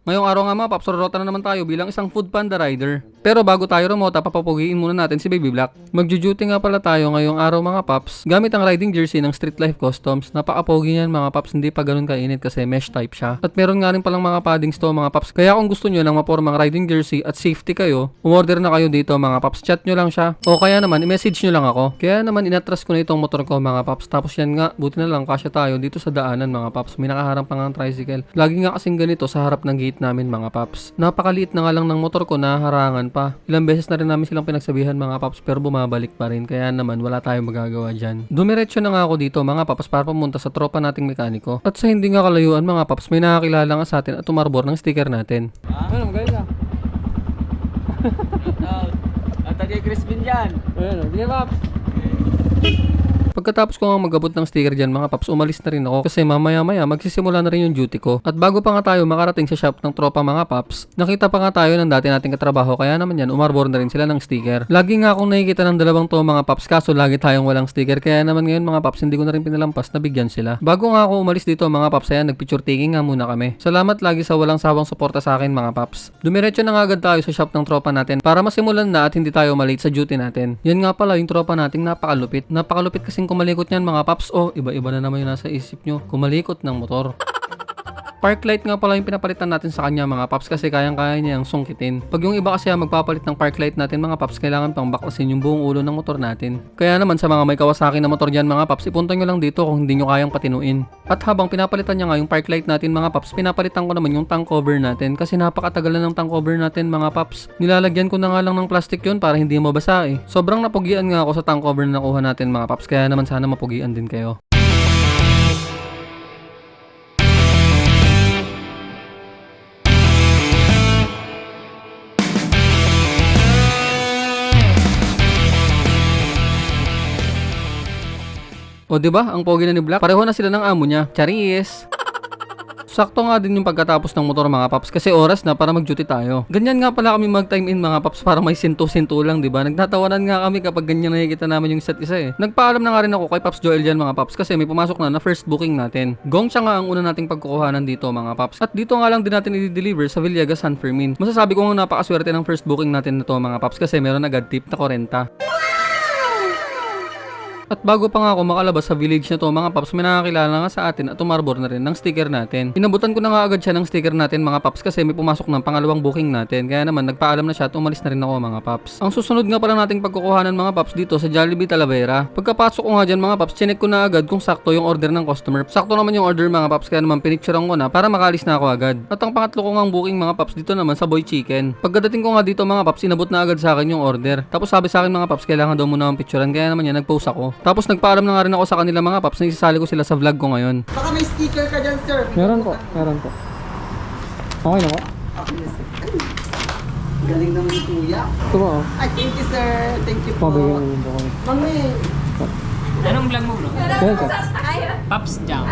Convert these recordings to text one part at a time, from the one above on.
Ngayong araw nga mga paps, rorota na naman tayo bilang isang food panda rider. Pero bago tayo rumota, papapugiin muna natin si Baby Black. Magjujuti nga pala tayo ngayong araw mga paps, gamit ang riding jersey ng Street Life Customs. Napaka-pogi yan mga paps, hindi pa ganun kainit kasi mesh type siya. At meron nga rin palang mga paddings to mga paps. Kaya kung gusto nyo ng mapormang riding jersey at safety kayo, umorder na kayo dito mga paps. Chat nyo lang siya. O kaya naman, i-message nyo lang ako. Kaya naman, inatras ko na itong motor ko mga paps. Tapos yan nga, buti na lang kasya tayo dito sa daanan mga paps. May nakaharap pa nga ang tricycle. Lagi nga kasing ganito sa harap ng gate namin mga paps. Napakaliit na nga lang ng motor ko na harangan pa. Ilang beses na rin namin silang pinagsabihan mga paps pero bumabalik pa rin. Kaya naman wala tayong magagawa dyan. Dumiretso na nga ako dito mga paps para pumunta sa tropa nating mekaniko. At sa hindi nga kalayuan mga paps, may nakakilala nga sa atin at tumarbor ng sticker natin. Ano, magaling ka? At kay Crispin dyan. Ayun, sige paps. Pagkatapos ko nga magabot ng sticker dyan mga paps, umalis na rin ako kasi mamaya-maya magsisimula na rin yung duty ko. At bago pa nga tayo makarating sa shop ng tropa mga paps, nakita pa nga tayo ng dati nating katrabaho kaya naman yan umarbor na rin sila ng sticker. Lagi nga akong nakikita ng dalawang to mga paps kaso lagi tayong walang sticker kaya naman ngayon mga paps hindi ko na rin pinalampas na bigyan sila. Bago nga ako umalis dito mga paps ayan nagpicture taking nga muna kami. Salamat lagi sa walang sawang suporta sa akin mga paps. Dumiretso na nga agad tayo sa shop ng tropa natin para masimulan na at hindi tayo malate sa duty natin. Yan nga pala yung tropa nating napakalupit. Napakalupit kasing kumalikot niyan mga paps. Oh, iba-iba na naman yung nasa isip nyo. Kumalikot ng motor. Park light nga pala yung pinapalitan natin sa kanya mga paps kasi kayang-kaya niya yung sungkitin. Pag yung iba kasi magpapalit ng park light natin mga paps, kailangan pang baklasin yung buong ulo ng motor natin. Kaya naman sa mga may Kawasaki na motor dyan mga paps, ipunta nyo lang dito kung hindi nyo kayang patinuin. At habang pinapalitan niya nga yung park light natin mga paps, pinapalitan ko naman yung tank cover natin kasi napakatagal na ng tank cover natin mga paps. Nilalagyan ko na nga lang ng plastic yun para hindi mabasa eh. Sobrang napugian nga ako sa tank cover na nakuha natin mga paps, kaya naman sana mapugian din kayo. O diba, ang pogi na ni Black, pareho na sila ng amo niya. Charis! Sakto nga din yung pagkatapos ng motor mga paps kasi oras na para mag-duty tayo. Ganyan nga pala kami mag-time in mga paps para may sinto-sinto lang, diba? Nagtatawanan nga kami kapag ganyan nakikita namin yung isa't isa eh. Nagpaalam na nga rin ako kay Paps Joel dyan mga paps kasi may pumasok na first booking natin. Gongcha nga ang una nating pagkukuhanan dito mga paps. At dito nga lang din natin i-deliver sa Villegas San Fermin. Masasabi ko nga napakaswerte ng first booking natin na to mga paps kasi meron agad tip na 40. At bago pa nga ako makalabas sa village na to mga paps, may nakakilala nga sa atin at umarbor na rin ng sticker natin. Inabutan ko na nga agad siya ng sticker natin mga paps kasi may pumasok ng pangalawang booking natin. Kaya naman nagpaalam na siya at umalis na rin ako mga paps. Ang susunod nga pala nating pagkukuhanan mga paps dito sa Jollibee Talavera. Pagkapasok ko nga dyan mga paps, chinek ko na agad kung sakto yung order ng customer. Sakto naman yung order mga paps kaya naman pinicturean ko na para makalis na ako agad. At ang pangatlo ko nga booking mga paps dito naman sa Boy Chicken. Pagkadating ko nga dito mga paps, inabot na agad sa akin yung order. Tapos sabi sa akin mga paps, kailangan daw muna ang picturean kaya naman yan nag-post ako. Tapos nagpaalam na nga rin ako sa kanila mga paps na isasali ko sila sa vlog ko ngayon. Baka may sticker ka dyan, sir. Meron po. Okay na po. Okay, sir. Ay, galing naman ni Kuya. Ito po. Ay, thank you, sir. Thank you po. Mami. Anong vlog mo bro? Pops Jam.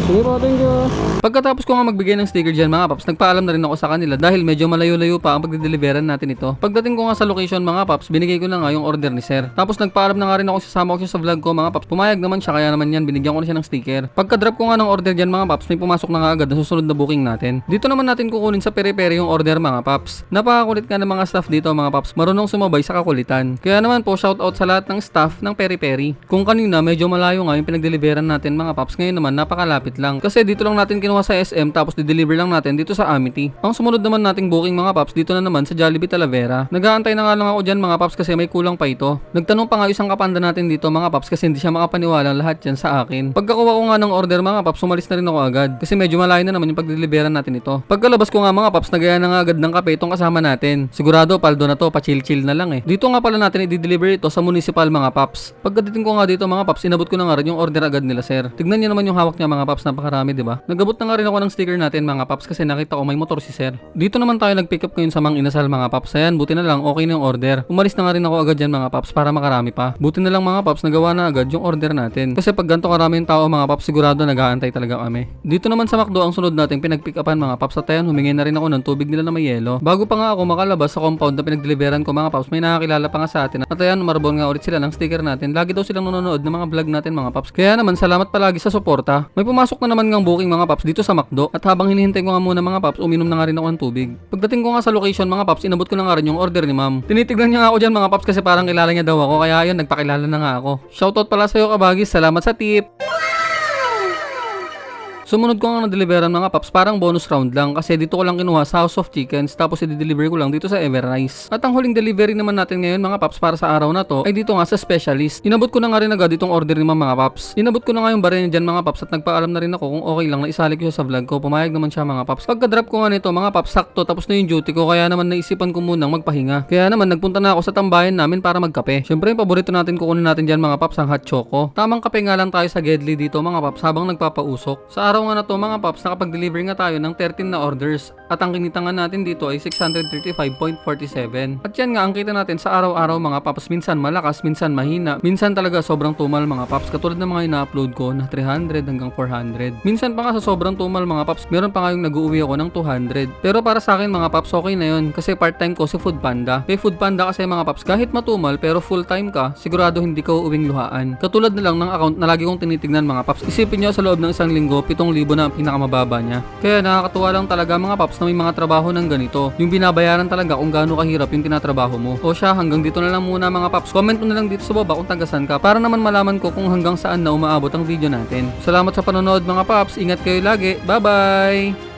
Sige po, thank you. Pagkatapos ko nga magbigay ng sticker dyan mga paps, nagpaalam na rin ako sa kanila dahil medyo malayo-layo pa ang pagdideliveran natin ito. Pagdating ko nga sa location mga paps, binigay ko na nga yung order ni sir. Tapos nagpaalam na nga rin ako, sasama ko siya sa vlog ko mga paps. Pumayag naman siya kaya naman yan, binigyan ko na siya ng sticker. Pagka-drop ko nga ng order dyan mga paps, may pumasok na nga agad na susunod na booking natin. Dito naman natin kukunin sa pere-pere yung order mga paps. Napakakulit nga ng mga staff dito mga paps, marunong sumabay sa kakulitan. Kaya naman po shoutout sa lahat ng staff ng pere-pere. Kung kanina medyo malayo nga yung pinagdeliveran natin mga paps, ngayon naman napakalapit lang. Kasi dito lang natin kinuha sa SM tapos di-deliver lang natin dito sa Amity. Ang sumunod naman nating booking mga paps dito na naman sa Jollibee Talavera. Nag-aantay na nga lang ako dyan mga paps kasi may kulang pa ito. Nagtanong pa nga isang kapanda natin dito mga paps kasi hindi siya makapaniwala lahat yan sa akin. Pagkakuha ko nga ng order mga paps, umalis na rin ako agad kasi medyo malayo na naman yung pagdeliveran natin ito. Pagkalabas ko nga mga paps, nagaya na nga agad ng kape itong kasama natin. Sigurado paldo na to, pa-chill-chill na lang eh. Dito nga pala natin i-deliver ito sa municipal mga paps. Pagdating ko nga dito mga paps, inabot ko na nga rin yung order agad nila sir. Tignan niyo naman yung hawak niya mga paps, napakarami diba? Nagabot na nga rin ako ng sticker natin mga paps kasi nakita ko may motor si sir. Dito naman tayo nag-pick up ngayon sa Mang Inasal mga paps. Ayan, buti na lang okay na yung order. Umalis na nga rin ako agad dyan mga paps para makarami pa. Buti na lang mga paps, nagawa na agad yung order natin. Kasi pag ganito karami yung tao mga paps, sigurado nag-aantay talaga kami. Dito naman sa McDo, ang sunod natin pinag-pick upan mga paps. At ayan, humingi na rin ako ng tubig nila na may yelo. Bago pa nga ako makalabas sa compound na pinag-deliveran ko mga paps, may nakakilala pa nga sa atin. At ayan, umarbon nga ulit sila ng sticker natin. lagi daw silang nanonood ng mga vlog natin mga paps. Kaya naman salamat palagi sa suporta. May pumasok na naman ngang booking mga paps dito sa McDo at habang hinihintay ko nga muna mga paps, uminom na nga rin ako ng tubig. Pagdating ko nga sa location mga paps, inabot ko na nga rin yung order ni ma'am. Tinitignan niya nga ako dyan mga paps kasi parang kilala niya daw ako, kaya ayun, nagpakilala na nga ako. Shoutout pala sa'yo Kabagis, salamat sa tip! Sumunod ko nga na-deliveran mga paps, parang bonus round lang kasi dito ko lang kinuha sa House of Chickens tapos i-deliver ko lang dito sa Everrice. At ang huling delivery naman natin ngayon mga paps para sa araw na to ay dito nga sa Specialist. Inabot ko na nga rin agad itong order ni mga paps. Inabot ko na nga yung barya niya dyan mga paps at nagpaalam na rin ako kung okay lang na isali ko siya sa vlog ko. Pumayag naman siya mga paps. Pagka-drop ko nga nito mga paps, sakto tapos na yung duty ko kaya naman naisipan ko munang magpahinga. Kaya naman nagpunta na ako sa tambayan namin para magkape. Syempre yung paborito natin kukunin natin dyan mga paps ang hot choco. Tamang kape nga lang tayo sa Gedli dito mga paps habang nagpapausok. Sa araw nga na to mga paps, nakapag-deliver nga tayo ng 13 na orders at ang kinita nga natin dito ay 635.47. At yan nga ang kita natin sa araw-araw mga paps, minsan malakas, minsan mahina, minsan talaga sobrang tumal mga paps, katulad ng mga ina-upload ko na 300 hanggang 400. Minsan pa nga sa sobrang tumal mga paps, meron pa nga yung nag-uuwi ako ng 200. Pero para sa akin mga paps, okay na yun kasi part-time ko si Foodpanda. Kay Foodpanda kasi mga paps, kahit matumal pero full-time ka, sigurado hindi ka uuwing luhaan. Katulad na lang ng account na lagi kong tinitignan mga paps, isipin nyo sa loob ng isang linggo 7,000 na ang pinakamababa niya. Kaya nakakatuwa lang talaga mga paps na may mga trabaho ng ganito. Yung binabayaran talaga kung gaano kahirap yung tinatrabaho mo. O siya, hanggang dito na lang muna mga paps. Comment mo na lang dito sa baba kung tagasan ka para naman malaman ko kung hanggang saan na umaabot ang video natin. Salamat sa panonood mga paps. Ingat kayo lagi. Bye-bye!